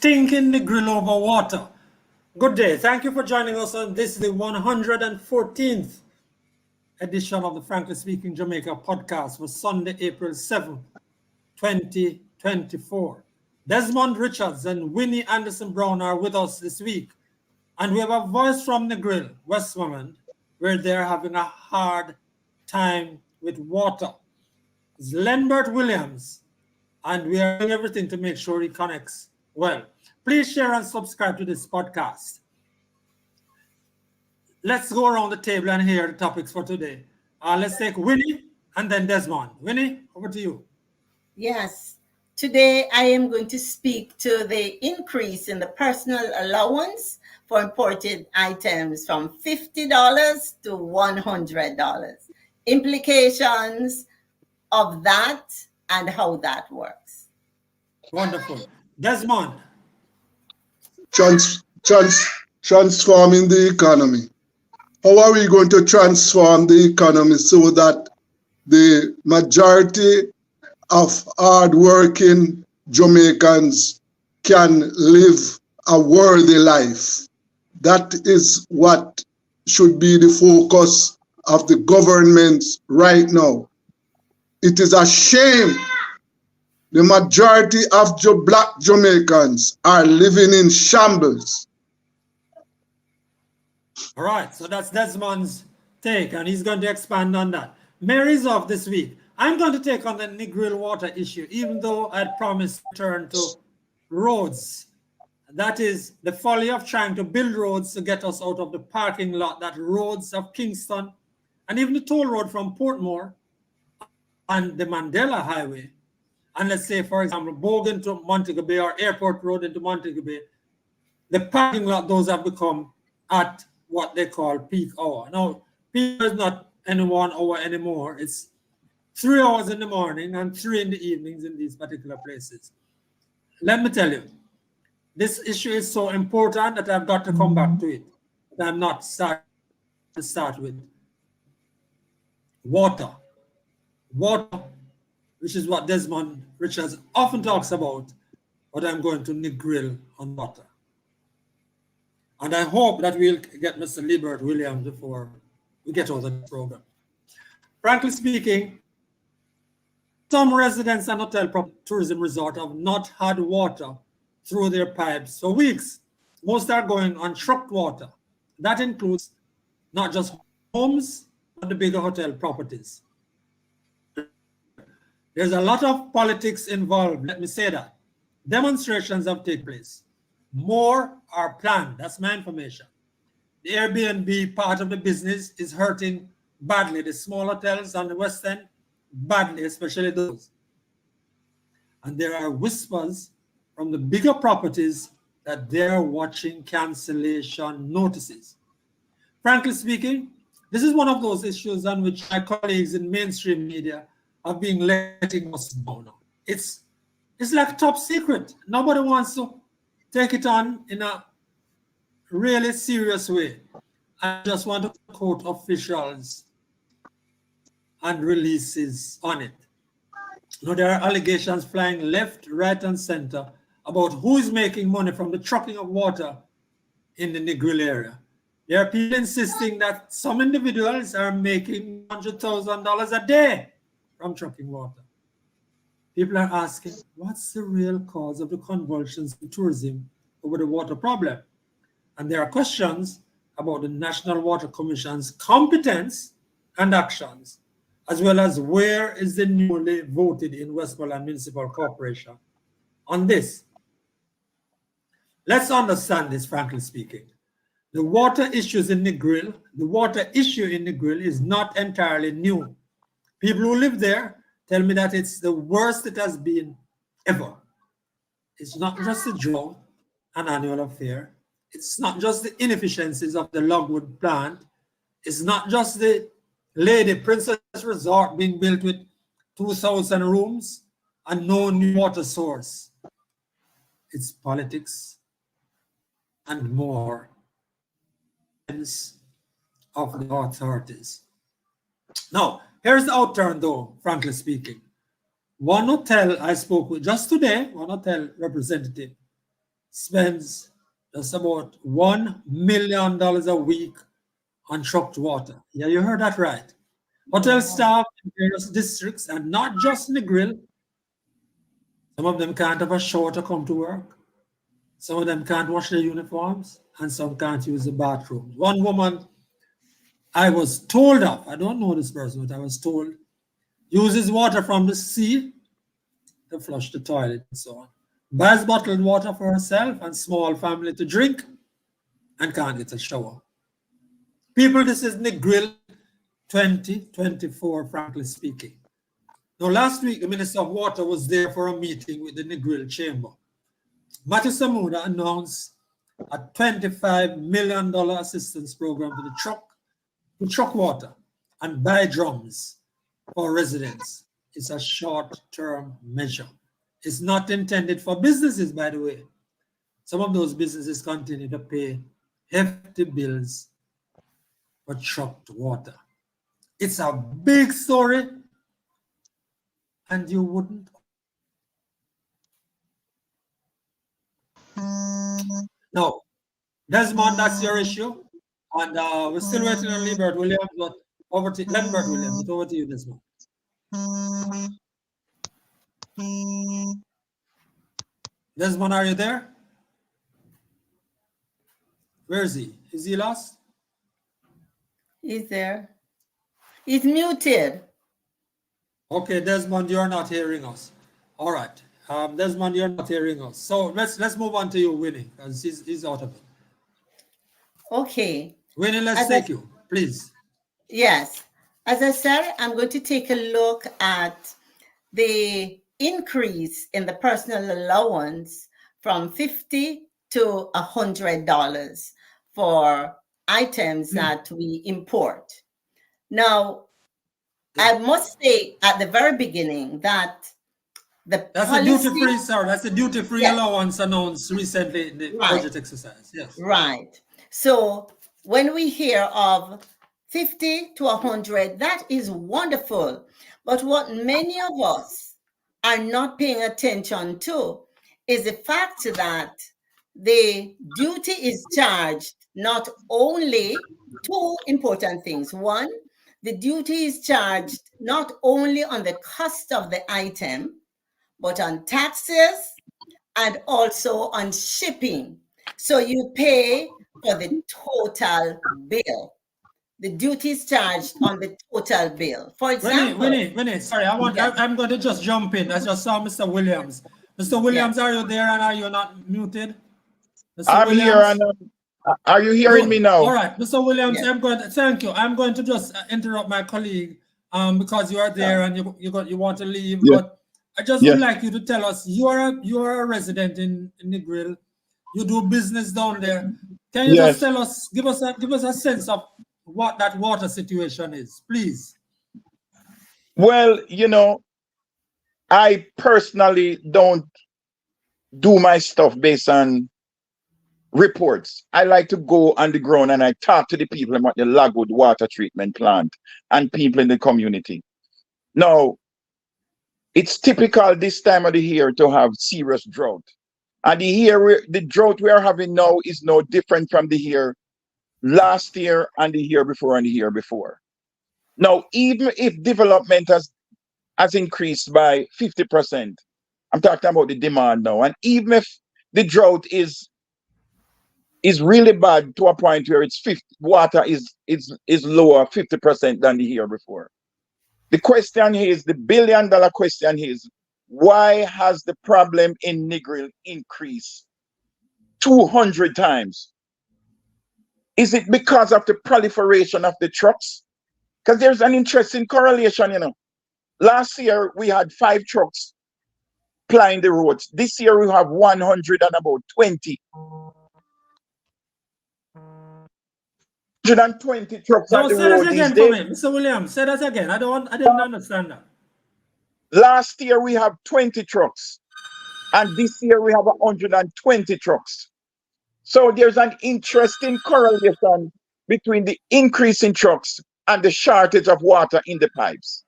Stinking the grill over water. Good day. Thank you for joining us on this, the 114th edition of the Frankly Speaking Jamaica podcast for Sunday, April 7th, 2024. Desmond Richards and Winnie Anderson Brown are with us this week. And we have a voice from the grill, Westmoreland, where they're having a hard time with water. It's Lenbert Williams, and we are doing everything to make sure he connects well. Please share and subscribe to this podcast. Let's go around the table and hear the topics for today. Let's take Winnie and then Desmond. Winnie, over to you. Yes. Today I am going to speak to the increase in the personal allowance for imported items from $50 to $100. Implications of that and how that works. Wonderful. Desmond. Transforming the economy. How are we going to transform the economy so that the majority of hard-working Jamaicans can live a worthy life? That is what should be the focus of the government right now. It is a shame the majority of Black Jamaicans are living in shambles. All right, so that's Desmond's take, and he's going to expand on that. Mary's off this week. I'm going to take on the Negril water issue, even though I'd promised to turn to roads. That is the folly of trying to build roads to get us out of the parking lot, that roads of Kingston, and even the toll road from Portmore and the Mandela Highway. And let's say, for example, Bogan to Montego Bay or Airport Road into Montego Bay, the parking lot, those have become at what they call peak hour. Now, peak is not any 1 hour anymore. It's 3 hours in the morning and 3 in the evenings in these particular places. Let me tell you, this issue is so important that I've got to come back to it. But I'm not start with water. Water, which is what Desmond Richards often talks about, but I'm going to Negril on water. And I hope that we'll get Mr. Lebert Williams before we get out of the program. Frankly speaking, some residents and hotel tourism resort have not had water through their pipes for weeks. Most are going on trucked water. That includes not just homes, but the bigger hotel properties. There's a lot of politics involved, let me say that. Demonstrations have taken place. More are planned, that's my information. The Airbnb part of the business is hurting badly. The small hotels on the West End, badly, especially those. And there are whispers from the bigger properties that they're watching cancellation notices. Frankly speaking, this is one of those issues on which my colleagues in mainstream media have been letting us down. It's like top secret. Nobody wants to take it on in a really serious way. I just want to quote officials and releases on it. Now, there are allegations flying left, right, and center about who is making money from the trucking of water in the Negril area. There are people insisting that some individuals are making $100,000 a day from trucking water. People are asking, what's the real cause of the convulsions in tourism over the water problem? And there are questions about the National Water Commission's competence and actions, as well as where is the newly voted in Westmoreland Municipal Corporation on this. Let's understand this, frankly speaking. The water issues in Negril, the water issue in Negril is not entirely new. People who live there tell me that it's the worst it has been ever. It's not just a drought, an annual affair. It's not just the inefficiencies of the logwood plant. It's not just the Lady Princess Resort being built with 2,000 rooms and no new water source. It's politics and more of the authorities. Now, here's the outturn though, frankly speaking. One hotel I spoke with just today, one hotel representative, spends just about $1 million a week on trucked water. Yeah, you heard that right. Hotel staff in various districts, and not just Negril. Some of them can't have a shower to come to work. Some of them can't wash their uniforms, and some can't use the bathrooms. One woman I was told of, I don't know this person, but I was told, uses water from the sea to flush the toilet and so on. Buys bottled water for herself and small family to drink and can't get a shower. People, this is Negril 2024, frankly speaking. Now, last week, the Minister of Water was there for a meeting with the Negril Chamber. Matthew Samuda announced a $25 million assistance program to truck water and buy drums for residents. It's a short-term measure. It's not intended for businesses, by the way. Some of those businesses continue to pay hefty bills for trucked water. It's a big story, and you wouldn't. No, Desmond, that's your issue. And we're still waiting on Lambert Williams, but over to Lambert Williams. But over to you, Desmond. Desmond, are you there? Where is he? Is he lost? He's there. He's muted. Okay, Desmond, you're not hearing us. All right. Desmond, you're not hearing us. So let's move on to you, Winnie, because he's out of it. Okay. Winnie, let's take you, please. Yes. As I said, I'm going to take a look at the increase in the personal allowance from $50 to $100 for items that we import. Now, I must say at the very beginning that that's a duty-free, sir. That's a duty-free allowance announced recently in the budget exercise. Yes. Right. So when we hear of 50 to 100, that is wonderful. But what many of us are not paying attention to is the fact that the duty is charged not only two important things. One, the duty is charged not only on the cost of the item, but on taxes and also on shipping. So you pay for the total bill. The duty is charged on the total bill. For example, Winnie, sorry, I'm going to just jump in. I just saw Mr. Williams. Mr. Williams, are you there and are you not muted? Mr. I'm Williams? Here and are you hearing me now? All right, Mr. Williams, thank you. I'm going to just interrupt my colleague because you are there and you want to leave. But I just would like you to tell us, you are a resident in Negril. You do business down there. Can you just tell us, give us a sense of what that water situation is, please? Well, you know, I personally don't do my stuff based on reports. I like to go on the ground and I talk to the people about the Lagwood water treatment plant and people in the community. Now, it's typical this time of the year to have serious drought. And the drought we are having now is no different from the year last year and the year before and the year before. Now, even if development has increased by 50%, I'm talking about the demand now, and even if the drought is is really bad to a point where it's 50, water is lower 50% than the year before. The question is, the billion-dollar question is, why has the problem in Negril increased 200 times? Is it because of the proliferation of the trucks? Because there's an interesting correlation, you know. Last year, we had 5 trucks plying the roads. This year, we have 120. 120 trucks No, on the say that road these again for days. me, Mr. Williams. Say that again. I didn't understand that. Last year, we have 20 trucks. And this year, we have 120 trucks. So there's an interesting correlation between the increase in trucks and the shortage of water in the pipes.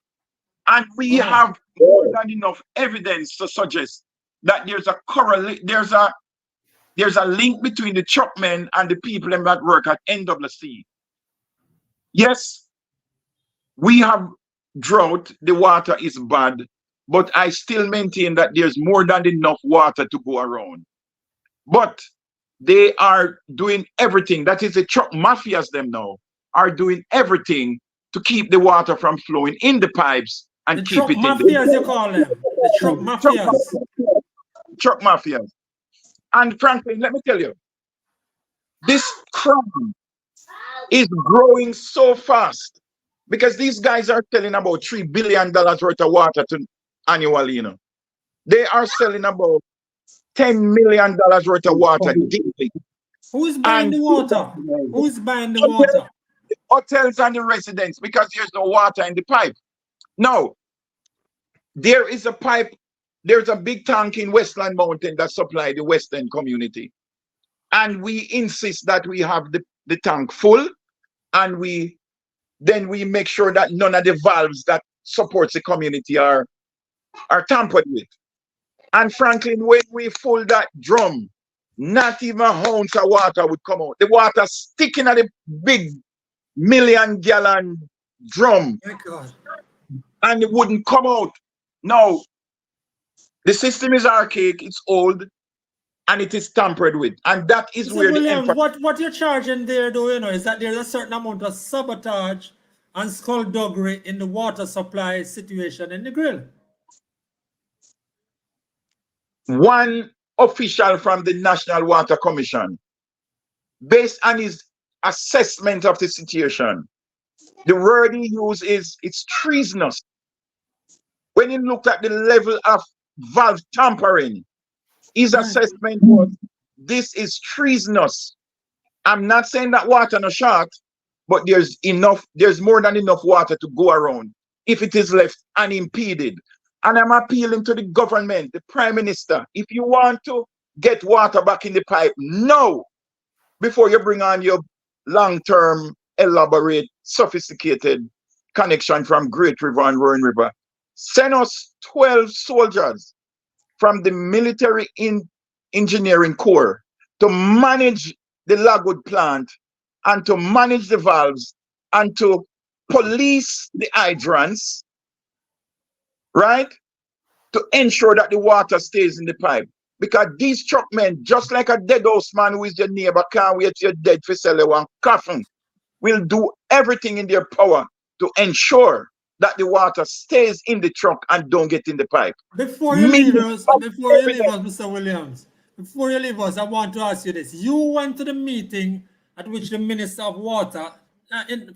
And we have more than enough evidence to suggest that there's a link between the truckmen and the people that work at NWC. Yes, we have drought, the water is bad, but I still maintain that there's more than enough water to go around. But they are doing everything, that is the truck mafias them now, are doing everything to keep the water from flowing in the pipes and keep it in the... The truck mafias, you call them. The truck mafias. Truck mafias. And Franklin, let me tell you, this crime is growing so fast because these guys are selling about $3 billion worth of water annually, you know. They are selling about $10 million worth of water daily. Who's buying the water? Who's buying the water? Hotels and the residents, because there's no water in the pipe. Now, there is a pipe, there's a big tank in Westland Mountain that supply the Western community. And we insist that we have the tank full, and then we make sure that none of the valves that supports the community are tampered with. And Franklin, when we fill that drum, not even an ounce of water would come out. The water sticking at the big million-gallon drum. My God. And it wouldn't come out. No, the system is archaic, it's old, and it is tampered with. And that is Mr. where Williams, the what you're charging there, though, you know, is that there's a certain amount of sabotage and skullduggery in the water supply situation in the grill. One official from the National Water Commission, based on his assessment of the situation, the word he used is it's treasonous. When he looked at the level of valve tampering, his assessment was this is treasonous. I'm not saying that water no short, but there's more than enough water to go around if it is left unimpeded. And I'm appealing to the government, the Prime Minister, if you want to get water back in the pipe now, before you bring on your long-term, elaborate, sophisticated connection from Great River and Roaring River, send us 12 soldiers from the military engineering corps to manage the Lagwood plant and to manage the valves and to police the hydrants, right? To ensure that the water stays in the pipe. Because these truckmen, just like a dead house man who is your neighbor, can't wait till you're dead for sell you one coffin, will do everything in their power to ensure that the water stays in the truck and don't get in the pipe. Before you leave us, Mr. Williams, before you leave us, I want to ask you this. You went to the meeting at which the Minister of Water,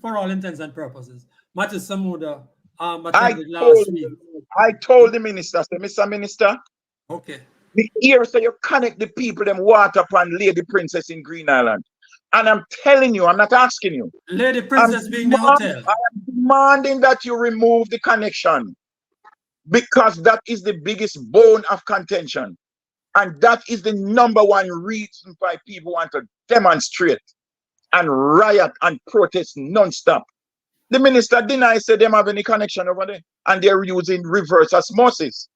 for all intents and purposes, Matthew Samuda, attended last week. I told the minister, I said, Mr. Minister, okay, here so you connect the people, them water upon Lady Princess in Green Island. And I'm telling you, I'm not asking you. Lady Princess being the hotel. I am demanding that you remove the connection because that is the biggest bone of contention. And that is the #1 reason why people want to demonstrate and riot and protest non-stop. The minister denied, said they don't have any connection over there. And they're using reverse osmosis.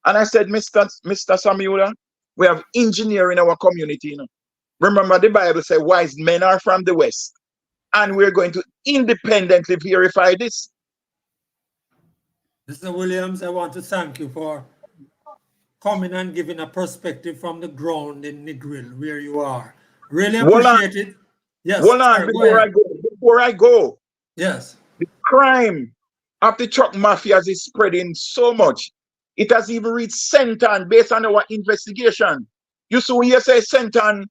And I said, Mr. Samuel, we have engineer in our community. You know? Remember, the Bible says wise men are from the West. And we're going to independently verify this. Mr. Williams, I want to thank you for coming and giving a perspective from the ground in Negril, where you are. Really Hold on. appreciate it. Yes, Hold on, sorry, go ahead. before I go, Yes. the crime of the truck mafias is spreading so much. It has even reached Senton based on our investigation. You see when you say Senton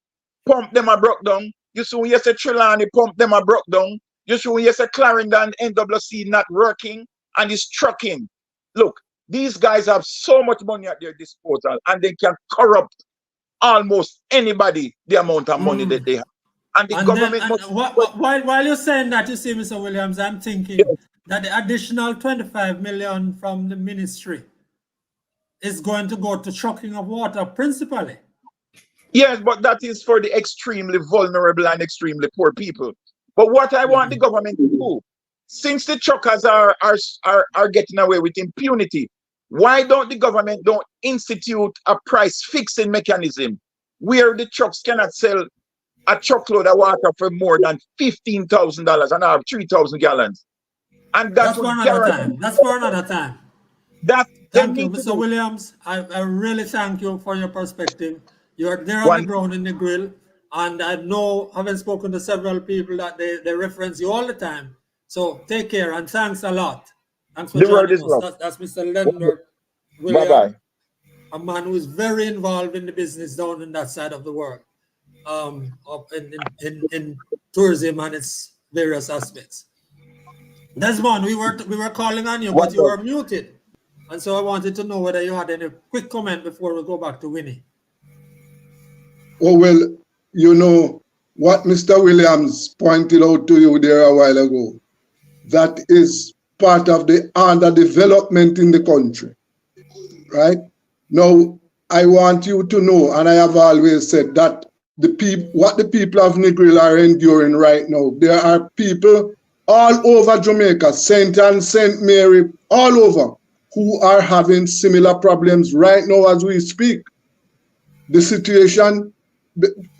pump them a broke down. You see when you say Trelawney pump them a broke down. You see when you say Clarendon NWC not working and it's trucking. Look, these guys have so much money at their disposal and they can corrupt almost anybody the amount of money that they have. And the And government then, must... while you're saying that, you see, Mr. Williams, I'm thinking Yes. that the additional 25 million from the ministry is going to go to trucking of water principally. Yes, but that is for the extremely vulnerable and extremely poor people. But what I want the government to do, since the truckers are getting away with impunity, why don't the government institute a price fixing mechanism where the trucks cannot sell a truckload of water for more than $15,000 and have 3,000 gallons? And That's for another time. That's for another time. Thank you, Mr. Williams. I really thank you for your perspective. You're there on the ground in the grill, and I know, having spoken to several people, that they reference you all the time. So take care and thanks a lot. Thanks for joining us. That's Mr. Leonard Williams, Bye-bye. a man who is very involved in the business down in that side of the world, up in tourism and its various aspects. Desmond, we were calling on you, but you were muted. And so I wanted to know whether you had any quick comment before we go back to Winnie. Oh, well, you know what Mr. Williams pointed out to you there a while ago. That is part of the underdevelopment in the country, right? Now, I want you to know, and I have always said that what the people of Negril are enduring right now, there are people all over Jamaica, St. Anne, St. Mary, all over, who are having similar problems right now as we speak. The situation,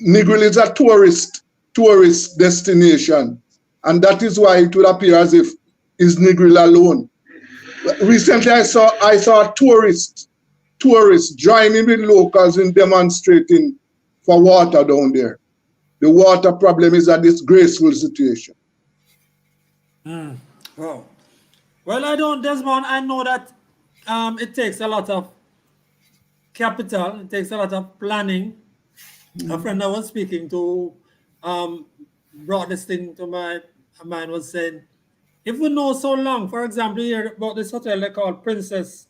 Negril is a tourist destination, and that is why it would appear as if it's Negril alone. Recently, I saw tourists joining with locals in demonstrating for water down there. The water problem is a disgraceful situation. Oh. Well, Desmond, I know that it takes a lot of capital, it takes a lot of planning. A friend I was speaking to brought this thing to my mind, was saying, if we know so long, for example, here about this hotel they call Princess,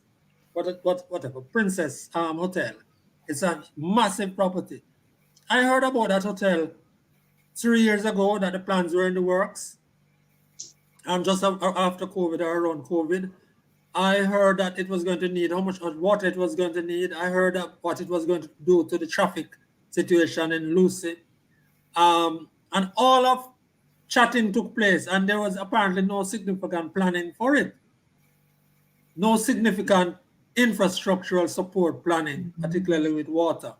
Princess Hotel. It's a massive property. I heard about that hotel 3 years ago, that the plans were in the works. Just after COVID or around COVID, I heard that it was going to need how much water it was going to need. I heard that what it was going to do to the traffic situation in Lucy. And all of chatting took place, and there was apparently no significant planning for it. No significant infrastructural support planning, particularly with water.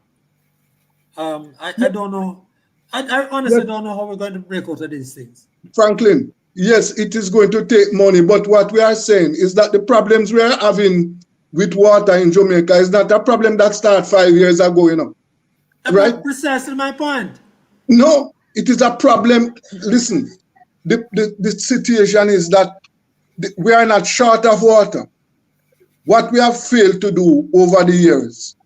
I don't know. I honestly don't know how we're going to break out of these things. Franklin, yes, it is going to take money, but what we are saying is that the problems we are having with water in Jamaica is not a problem that started 5 years ago, you know. Right? Precisely my point. No, it is a problem. Listen, the situation is that we are not short of water. What we have failed to do over the years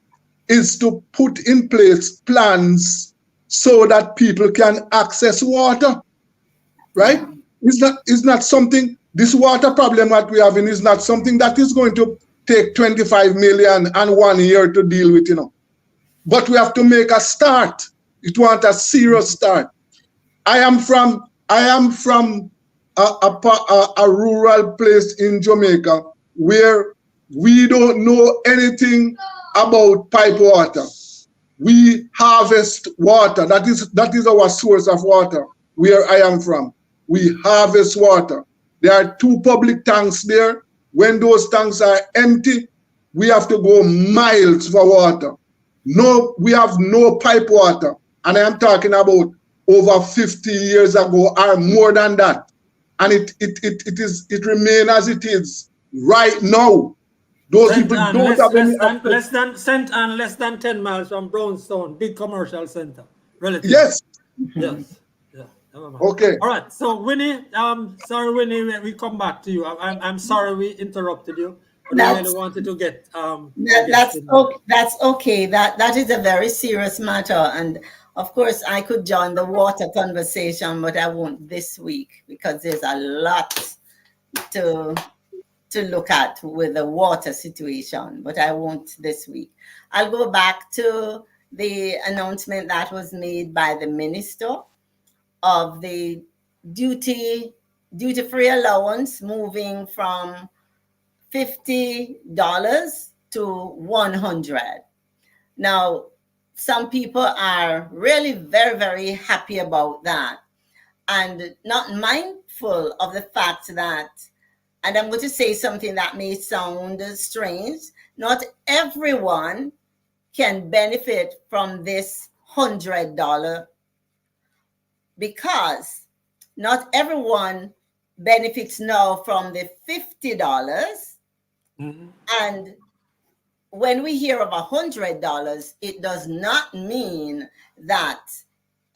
is to put in place plans so that people can access water, right? It's not something, this water problem that we have is not something that is going to take 25 million and 1 year to deal with, you know. But we have to make a start. It wants a serious start. I am from a rural place in Jamaica where we don't know anything about pipe water. We harvest water. That is our source of water where I am from. We harvest water. There are 2 public tanks there. When those tanks are empty, we have to go miles for water. No, we have no pipe water. And I am talking about over 50 years ago or more than that. And it remains as it is right now. Those people don't have any access. less than 10 miles from Brownstone, big commercial center. Relatively. Yes, Yes. Yeah. Never mind. Okay. All right. So Winnie, sorry, Winnie, we come back to you. I'm sorry we interrupted you, but we really That's wanted to get our guest in here. okay. That's okay. That is a very serious matter, and of course, I could join the water conversation, but I won't this week because there's a lot to look at with the water situation. But I won't this week. I'll go back to the announcement that was made by the minister of the duty-free allowance moving from $50 to 100. Now, some people are really very, very happy about that and not mindful of the fact that, and I'm going to say something that may sound strange, not everyone can benefit from this $100 because not everyone benefits now from the $50. Mhm. And when we hear of $100, it does not mean that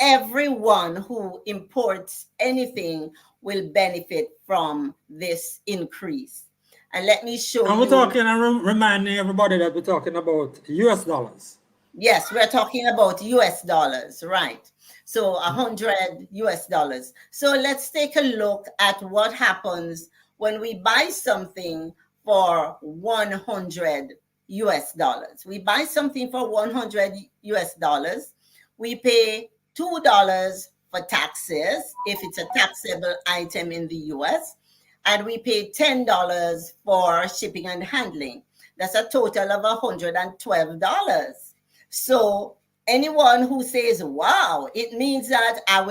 everyone who imports anything will benefit from this increase. And let me show And we're you. talking and reminding everybody that we're talking about US dollars. Yes, we're talking about US dollars, right? So 100 US dollars. So let's take a look at what happens when we buy something for 100 US dollars. We buy something for 100 US dollars. We pay $2 for taxes if it's a taxable item in the US, and we pay $10 for shipping and handling. That's a total of $112. So anyone who says, wow, it means that I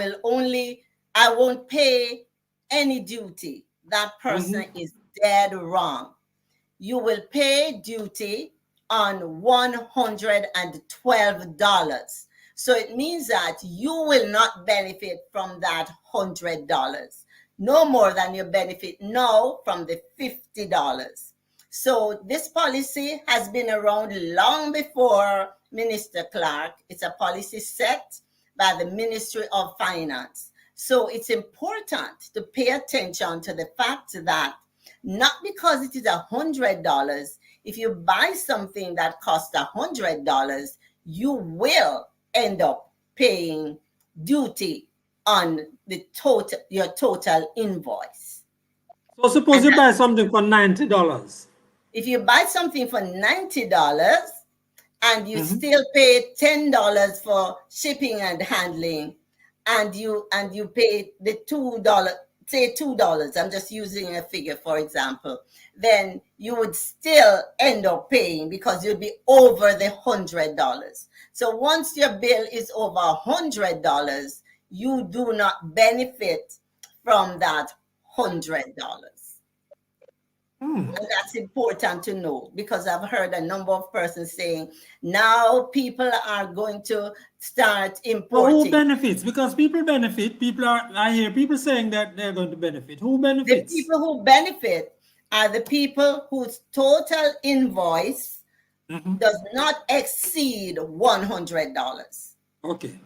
won't pay any duty, that person is dead wrong. You will pay duty on $112. So it means that you will not benefit from that $100, no more than you benefit now from the $50. So this policy has been around long before Minister Clark. It's a policy set by the Ministry of Finance. So it's important to pay attention to the fact that not because it is $100, if you buy something that costs $100, you will end up paying duty on your total invoice. So suppose you buy something for $90. If you buy something for $90 and you still pay $10 for shipping and handling, and you pay the $2, say $2, I'm just using a figure for example, then you would still end up paying because you'll be over the $100. So once your bill is over $100, you do not benefit from that $100. And that's important to know because I've heard a number of persons saying now people are going to start But importing. who benefits? Because people benefit. I hear people saying that they're going to benefit. Who The benefits? people who benefit are the people whose total invoice does not exceed $100. Okay.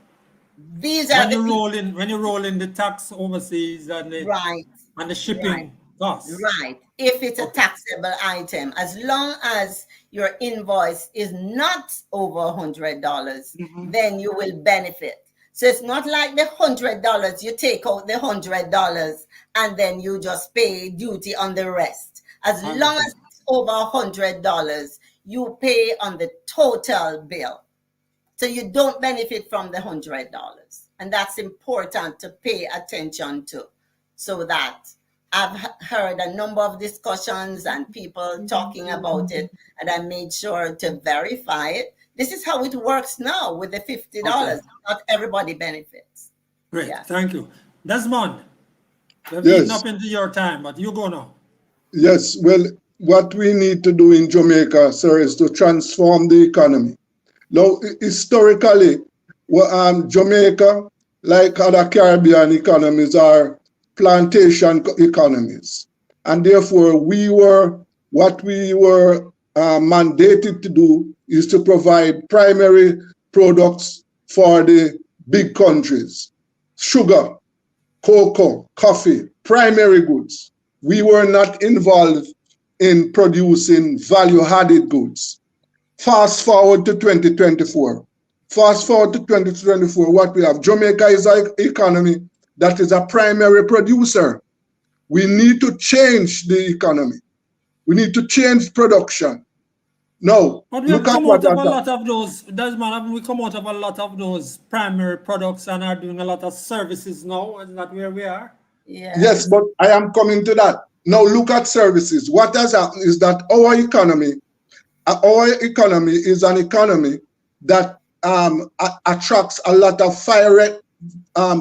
These are When the you people. when you roll in the tax overseas and the Right. shipping costs. Right. If it's a taxable item, as long as your invoice is not over $100, then you will benefit. So it's not like the $100, you take out the $100 and then you just pay duty on the rest. As long as it's over $100, you pay on the total bill. So you don't benefit from the $100. And that's important to pay attention to, so that I've heard a number of discussions and people talking about it, and I made sure to verify it. This is how it works now with the $50. Okay. Not everybody benefits. Great. Yeah. Thank you. Desmond, we've Yes. eaten up into your time, but you go now. Yes, well, what we need to do in Jamaica, sir, is to transform the economy. Now, historically, Jamaica, like other Caribbean economies, are plantation economies. And therefore, what we were mandated to do is to provide primary products for the big countries. Sugar, cocoa, coffee, primary goods. We were not involved in producing value-added goods. Fast forward to 2024. Fast forward to 2024, what we have, Jamaica is an economy that is a primary producer. We need to change the economy. We need to change production. Now, but we have look at come what out of a that- lot of those, Desmond, haven't we come out of a lot of those primary products and are doing a lot of services now? Is that where we are? Yeah. Yes, but I am coming to that. Now look at services. What has happened is that our economy is an economy that attracts a lot of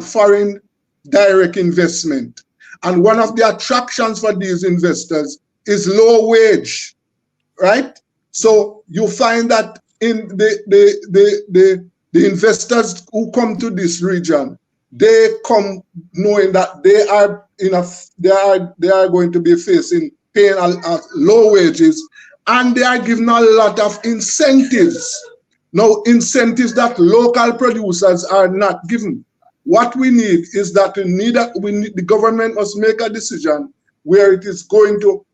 foreign direct investment. And one of the attractions for these investors is low wage, right? So you find that in the investors who come to this region, they come knowing that they are going to be paying low wages, and they are given a lot of incentives. Now, incentives that local producers are not given. What we need is that the government must make a decision where it is going to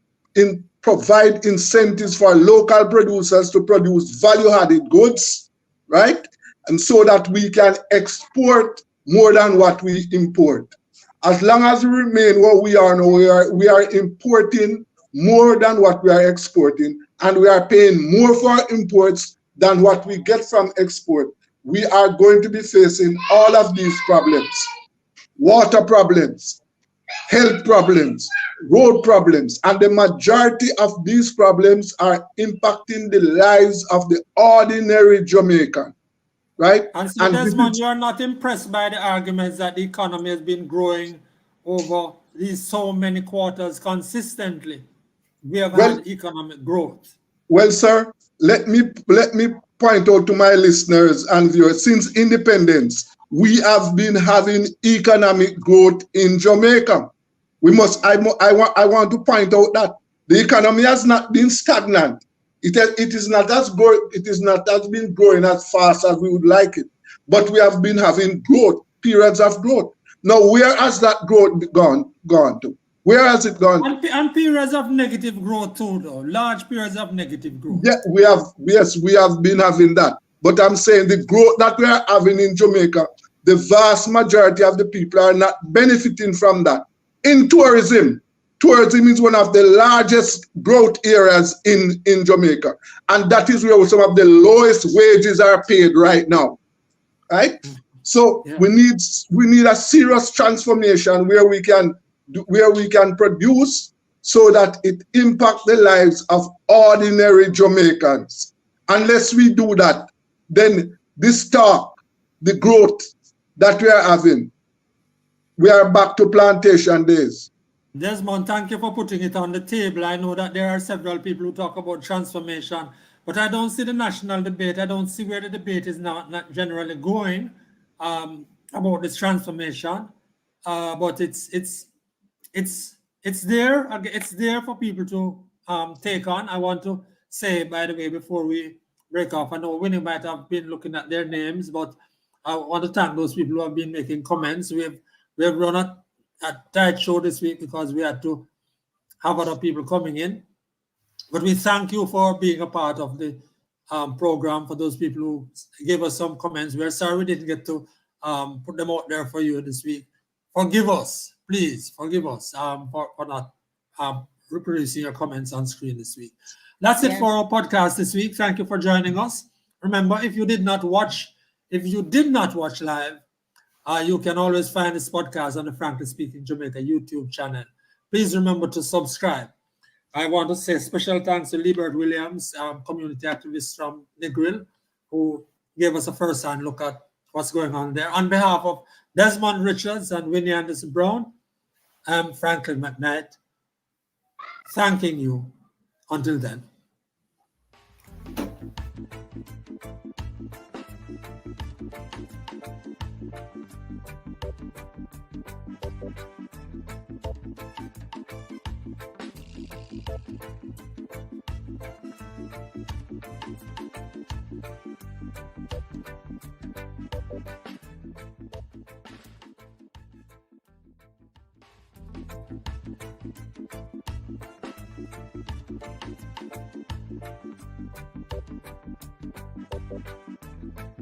provide incentives for local producers to produce value-added goods, right? And so that we can export more than what we import. As long as we remain what we are now, we are importing more than what we are exporting, and we are paying more for imports than what we get from export. We are going to be facing all of these problems: water problems, health problems, road problems, and the majority of these problems are impacting the lives of the ordinary Jamaican, right? And so, Desmond, you are not impressed by the arguments that the economy has been growing over these so many quarters consistently. We have had economic growth. Well, sir, let me point out to my listeners and viewers, since independence, we have been having economic growth in Jamaica. I want to point out that the economy has not been stagnant. It is not been growing as fast as we would like it, but we have been having growth, periods of growth. Now, where has that growth gone to? Where has it gone? And periods of negative growth too, though. Large periods of negative growth. Yeah, we have been having that. But I'm saying the growth that we are having in Jamaica, the vast majority of the people are not benefiting from that. In tourism is one of the largest growth areas in Jamaica. And that is where some of the lowest wages are paid right now. Right? So we need a serious transformation where we can produce so that it impacts the lives of ordinary Jamaicans. Unless we do that, then this talk, the growth that we are having, we are back to plantation days. Desmond, thank you for putting it on the table. I know that there are several people who talk about transformation, but I don't see the national debate. I don't see where the debate is not generally going about this transformation. But it's there. It's there for people to take on. I want to say, by the way, before we break off, I know Winnie might have been looking at their names, but I want to thank those people who have been making comments. We have run a tight show this week because we had to have other people coming in. But we thank you for being a part of the program. For those people who gave us some comments, we're sorry we didn't get to put them out there for you this week. Forgive us, please forgive us for not reproducing your comments on screen this week. That's it for our podcast this week. Thank you for joining us. Remember, if you did not watch live, you can always find this podcast on the Frankly Speaking Jamaica YouTube channel. Please remember to subscribe. I want to say special thanks to Liebert Williams, community activist from Negril, who gave us a first-hand look at what's going on there. On behalf of Desmond Richards and Winnie Anderson Brown, I'm Franklin McKnight, thanking you. Until then.